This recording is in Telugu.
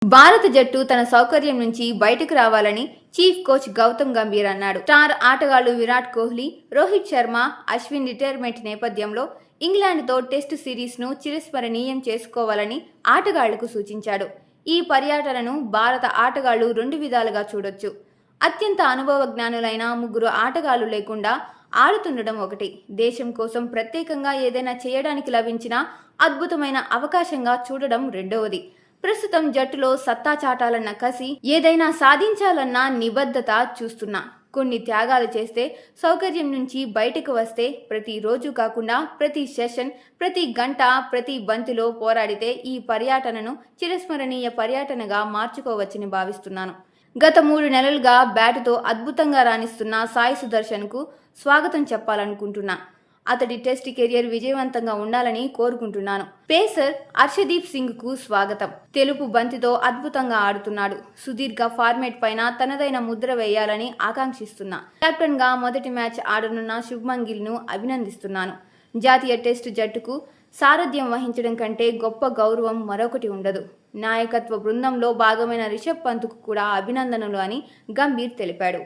భారత జట్టు తన సౌకర్యం నుంచి బయటకు రావాలని చీఫ్ కోచ్ గౌతమ్ గంభీర్ అన్నాడు. స్టార్ ఆటగాళ్లు విరాట్ కోహ్లీ, రోహిత్ శర్మ, అశ్విన్ రిటైర్మెంట్ నేపథ్యంలో ఇంగ్లాండ్తో టెస్టు సిరీస్ను చిరస్మరణీయం చేసుకోవాలని ఆటగాళ్లకు సూచించాడు. ఈ పర్యటనను భారత ఆటగాళ్లు రెండు విధాలుగా చూడొచ్చు. అత్యంత అనుభవ జ్ఞానులైన ముగ్గురు ఆటగాళ్లు లేకుండా ఆడుతుండడం ఒకటి, దేశం కోసం ప్రత్యేకంగా ఏదైనా చేయడానికి లభించిన అద్భుతమైన అవకాశంగా చూడడం రెండవది. ప్రస్తుతం జట్టులో సత్తా చాటాలన్న కసి, ఏదైనా సాధించాలన్న నిబద్ధత చూస్తున్నా. కొన్ని త్యాగాలు చేస్తే, సౌకర్యం నుంచి బయటకు వస్తే, ప్రతి రోజు కాకుండా ప్రతి సెషన్, ప్రతి గంట, ప్రతి బంతిలో పోరాడితే ఈ పర్యటనను చిరస్మరణీయ పర్యటనగా మార్చుకోవచ్చని భావిస్తున్నాను. గత 3 నెలలుగా బ్యాటుతో అద్భుతంగా రాణిస్తున్న సాయి సుదర్శన్కు స్వాగతం చెప్పాలనుకుంటున్నా. అతడి టెస్ట్ కెరియర్ విజయవంతంగా ఉండాలని కోరుకుంటున్నాను. పేసర్ హర్షదీప్ సింగ్కు స్వాగతం. తెలుపు బంతితో అద్భుతంగా ఆడుతున్నాడు. సుదీర్ఘ ఫార్మేట్ పైన తనదైన ముద్ర వేయాలని ఆకాంక్షిస్తున్నా. కెప్టెన్గా మొదటి మ్యాచ్ ఆడనున్న శుభ్మన్ గిల్ను అభినందిస్తున్నాను. జాతీయ టెస్ట్ జట్టుకు సారథ్యం వహించడం కంటే గొప్ప గౌరవం మరొకటి ఉండదు. నాయకత్వ బృందంలో భాగమైన రిషబ్ పంత్కు కూడా అభినందనలు అని గంభీర్ తెలిపాడు.